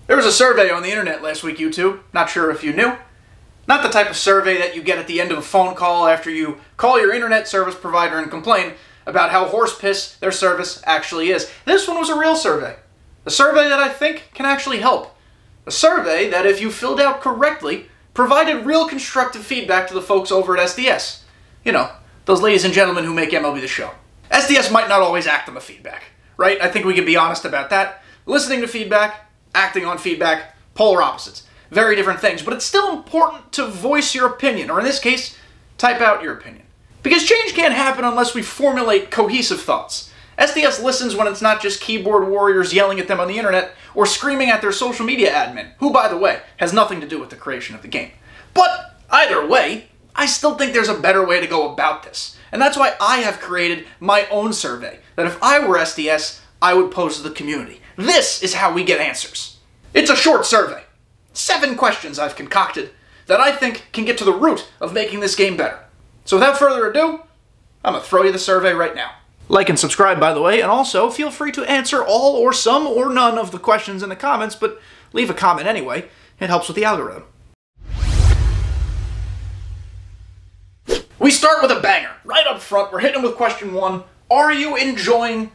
There was a survey on the internet last week, YouTube. Not sure if you knew. Not the type of survey that you get at the end of a phone call after you call your internet service provider and complain about how horse piss their service actually is. This one was a real survey. A survey that I think can actually help. A survey that, if you filled out correctly, provided real constructive feedback to the folks over at SDS. You know, those ladies and gentlemen who make MLB The Show. SDS might not always act on the feedback, right? I think we can be honest about that. Listening to feedback, acting on feedback, polar opposites. Very different things, but it's still important to voice your opinion, or in this case, type out your opinion. Because change can't happen unless we formulate cohesive thoughts. SDS listens when it's not just keyboard warriors yelling at them on the internet or screaming at their social media admin, who, by the way, has nothing to do with the creation of the game. But either way, I still think there's a better way to go about this. And that's why I have created my own survey that if I were SDS, I would pose to the community. This is how we get answers. It's a short survey. 7 questions I've concocted that I think can get to the root of making this game better. So without further ado, I'm going to throw you the survey right now. Like and subscribe, by the way, and also feel free to answer all or some or none of the questions in the comments, but leave a comment anyway. It helps with the algorithm. We start with a banger. Right up front, we're hitting with question 1. Are you enjoying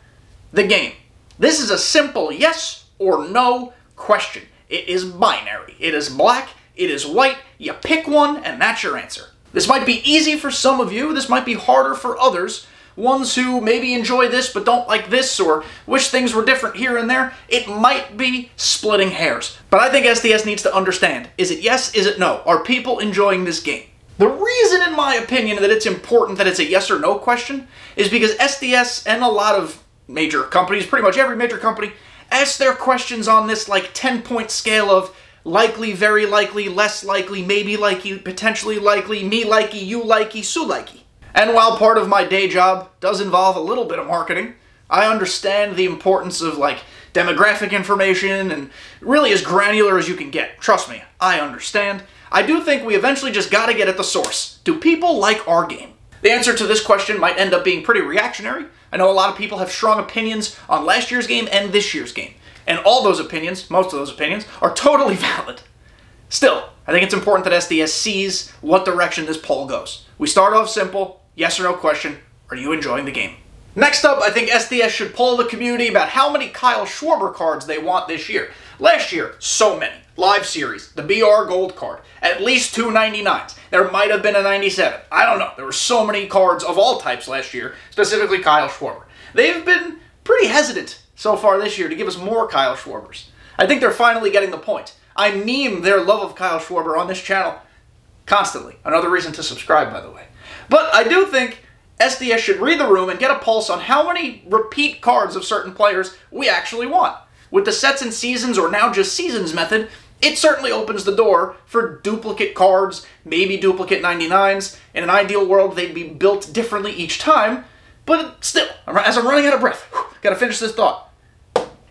the game? This is a simple yes or no question. It is binary. It is black, it is white, you pick one, and that's your answer. This might be easy for some of you, this might be harder for others. Ones who maybe enjoy this but don't like this, or wish things were different here and there. It might be splitting hairs. But I think SDS needs to understand, is it yes, is it no? Are people enjoying this game? The reason, in my opinion, that it's important that it's a yes or no question is because SDS and a lot of major companies, pretty much every major company, ask their questions on this like 10-point scale of likely, very likely, less likely, maybe likely, potentially likely, me likey, you likey, Sue likey. And while part of my day job does involve a little bit of marketing, I understand the importance of like demographic information and really as granular as you can get. Trust me, I understand. I do think we eventually just gotta get at the source. Do people like our game? The answer to this question might end up being pretty reactionary. I know a lot of people have strong opinions on last year's game and this year's game. And all those opinions, most of those opinions, are totally valid. Still, I think it's important that SDS sees what direction this poll goes. We start off simple, yes or no question, are you enjoying the game? Next up, I think SDS should poll the community about how many Kyle Schwarber cards they want this year. Last year, so many. Live Series, the BR Gold card, at least 2 99s. There might have been a 97. I don't know. There were so many cards of all types last year, specifically Kyle Schwarber. They've been pretty hesitant so far this year to give us more Kyle Schwarbers. I think they're finally getting the point. I meme their love of Kyle Schwarber on this channel constantly. Another reason to subscribe, by the way. But I do think SDS should read the room and get a pulse on how many repeat cards of certain players we actually want. With the sets and seasons, or now just seasons method, it certainly opens the door for duplicate cards, maybe duplicate 99s. In an ideal world, they'd be built differently each time, but still, as I'm running out of breath, gotta finish this thought.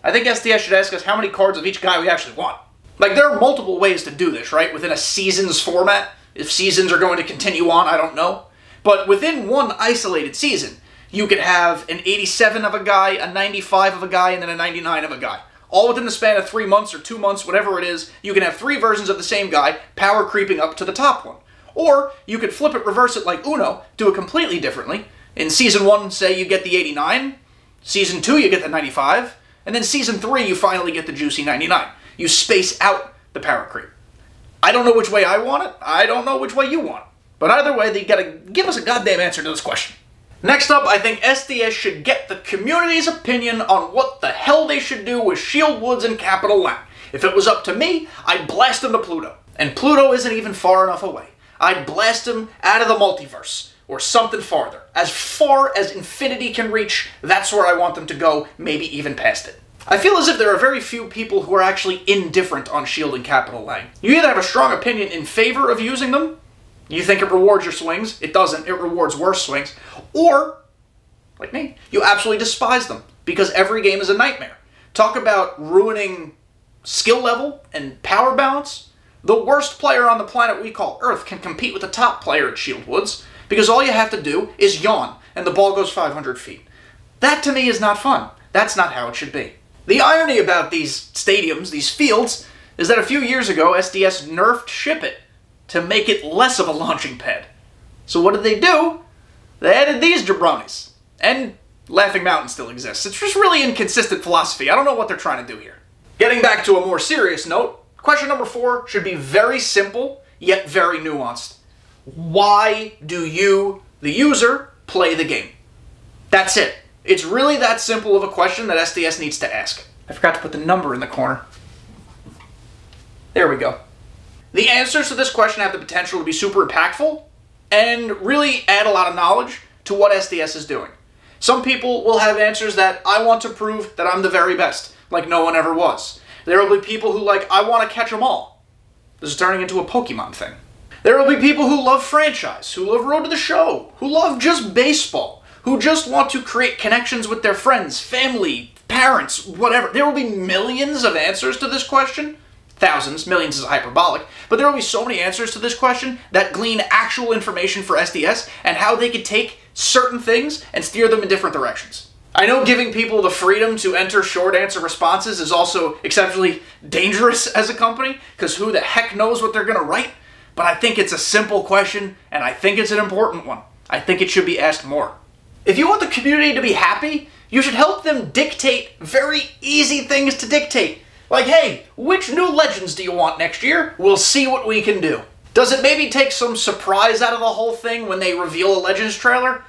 I think SDS should ask us how many cards of each guy we actually want. Like, there are multiple ways to do this, right? Within a seasons format. If seasons are going to continue on, I don't know. But within one isolated season, you could have an 87 of a guy, a 95 of a guy, and then a 99 of a guy. All within the span of 3 months or 2 months, whatever it is, you can have 3 versions of the same guy, power creeping up to the top one. Or you could flip it, reverse it like Uno, do it completely differently. In Season 1, say you get the 89, Season 2 you get the 95, and then Season 3 you finally get the juicy 99. You space out the power creep. I don't know which way I want it, I don't know which way you want it. But either way, they gotta give us a goddamn answer to this question. Next up, I think SDS should get the community's opinion on what the hell they should do with Shield Woods and Capital Lang. If it was up to me, I'd blast them to Pluto. And Pluto isn't even far enough away. I'd blast them out of the multiverse, or something farther. As far as infinity can reach, that's where I want them to go, maybe even past it. I feel as if there are very few people who are actually indifferent on Shield and Capital Lang. You either have a strong opinion in favor of using them, you think it rewards your swings, it doesn't, it rewards worse swings, or, like me, you absolutely despise them, because every game is a nightmare. Talk about ruining skill level and power balance. The worst player on the planet we call Earth can compete with the top player at Shield Woods, because all you have to do is yawn, and the ball goes 500 feet. That to me is not fun. That's not how it should be. The irony about these stadiums, these fields, is that a few years ago, SDS nerfed Ship It to make it less of a launching pad. So what did they do? They added these jabronis. And Laughing Mountain still exists. It's just really inconsistent philosophy. I don't know what they're trying to do here. Getting back to a more serious note, question number 4 should be very simple, yet very nuanced. Why do you, the user, play the game? That's it. It's really that simple of a question that SDS needs to ask. I forgot to put the number in the corner. There we go. The answers to this question have the potential to be super impactful and really add a lot of knowledge to what SDS is doing. Some people will have answers that I want to prove that I'm the very best, like no one ever was. There will be people who like, I want to catch them all. This is turning into a Pokemon thing. There will be people who love franchise, who love Road to the Show, who love just baseball, who just want to create connections with their friends, family, parents, whatever. There will be millions of answers to this question. Thousands, millions is hyperbolic, but there will be so many answers to this question that glean actual information for SDS and how they could take certain things and steer them in different directions. I know giving people the freedom to enter short answer responses is also exceptionally dangerous as a company, because who the heck knows what they're going to write, but I think it's a simple question, and I think it's an important one. I think it should be asked more. If you want the community to be happy, you should help them dictate very easy things to dictate. Like, hey, which new legends do you want next year? We'll see what we can do. Does it maybe take some surprise out of the whole thing when they reveal a Legends trailer?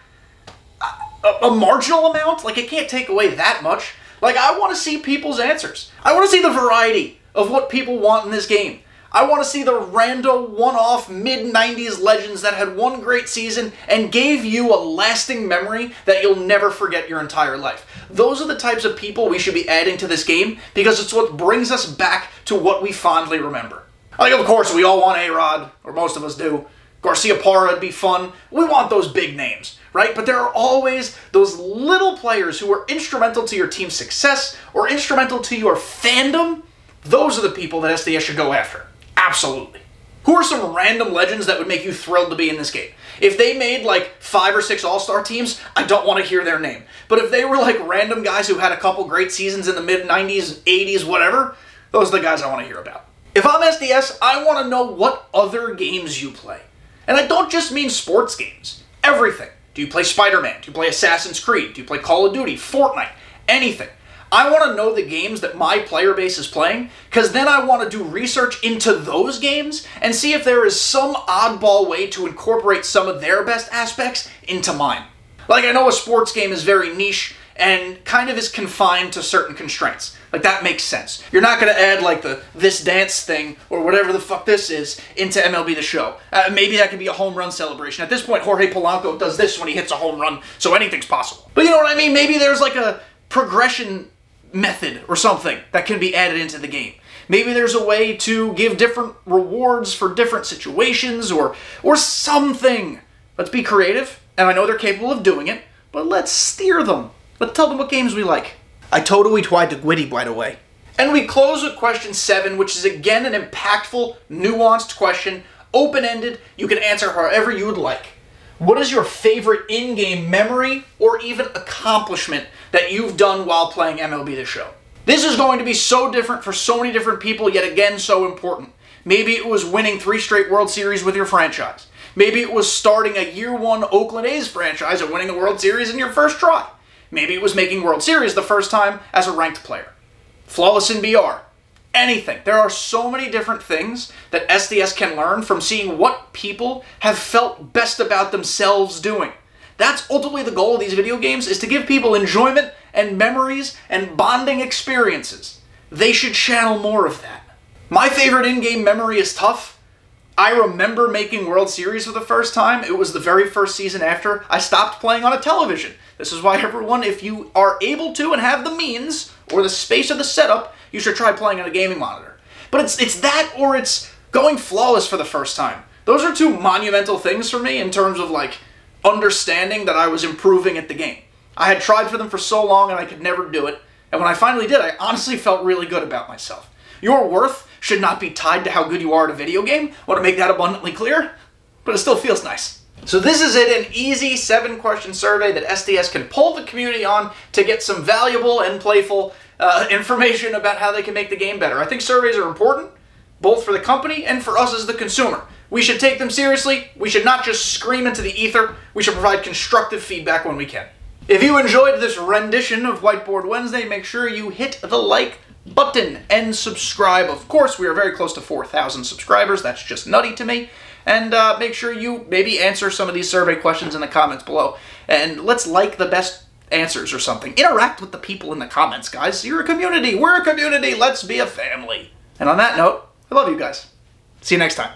A marginal amount? Like, it can't take away that much. Like, I want to see people's answers. I want to see the variety of what people want in this game. I want to see the rando, one-off, mid-90s legends that had one great season and gave you a lasting memory that you'll never forget your entire life. Those are the types of people we should be adding to this game because it's what brings us back to what we fondly remember. Like, of course, we all want A-Rod, or most of us do. Garcia Parra would be fun. We want those big names, right? But there are always those little players who are instrumental to your team's success or instrumental to your fandom. Those are the people that SDS should go after. Absolutely. Who are some random legends that would make you thrilled to be in this game? If they made like 5 or 6 all-star teams, I don't want to hear their name. But if they were like random guys who had a couple great seasons in the mid-90s, 80s, whatever, those are the guys I want to hear about. If I'm SDS, I want to know what other games you play. And I don't just mean sports games. Everything. Do you play Spider-Man? Do you play Assassin's Creed? Do you play Call of Duty? Fortnite? Anything. I want to know the games that my player base is playing, because then I want to do research into those games and see if there is some oddball way to incorporate some of their best aspects into mine. Like, I know a sports game is very niche and kind of is confined to certain constraints. Like, that makes sense. You're not going to add, like, the This Dance thing, or whatever the fuck this is, into MLB The Show. Maybe that could be a home run celebration. At this point, Jorge Polanco does this when he hits a home run, so anything's possible. But you know what I mean? Maybe there's, like, a progression method or something that can be added into the game. Maybe there's a way to give different rewards for different situations, or something. Let's be creative, and I know they're capable of doing it, but let's steer them. Let's tell them what games we like. I totally tried to Gwitty, by the way. And we close with question 7, which is again an impactful, nuanced question, open-ended. You can answer however you would like. What is your favorite in-game memory or even accomplishment that you've done while playing MLB The Show? This is going to be so different for so many different people, yet again so important. Maybe it was winning 3 straight World Series with your franchise. Maybe it was starting a year 1 Oakland A's franchise and winning the World Series in your first try. Maybe it was making World Series the first time as a ranked player. Flawless in BR. Anything. There are so many different things that SDS can learn from seeing what people have felt best about themselves doing. That's ultimately the goal of these video games, is to give people enjoyment and memories and bonding experiences. They should channel more of that. My favorite in-game memory is tough. I remember making World Series for the first time. It was the very first season after I stopped playing on a television. This is why everyone, if you are able to and have the means or the space or the setup, you should try playing on a gaming monitor. But it's that, or it's going flawless for the first time. Those are 2 monumental things for me in terms of like understanding that I was improving at the game. I had tried for them for so long and I could never do it. And when I finally did, I honestly felt really good about myself. Your worth should not be tied to how good you are at a video game. I want to make that abundantly clear, but it still feels nice. So this is it, an easy 7-question survey that SDS can pull the community on to get some valuable and playful information about how they can make the game better. I think surveys are important, both for the company and for us as the consumer. We should take them seriously. We should not just scream into the ether. We should provide constructive feedback when we can. If you enjoyed this rendition of Whiteboard Wednesday, make sure you hit the like button and subscribe. Of course, we are very close to 4,000 subscribers. That's just nutty to me. And make sure you maybe answer some of these survey questions in the comments below. And let's like the best answers or something. Interact with the people in the comments, guys. You're a community. We're a community. Let's be a family. And on that note, I love you guys. See you next time.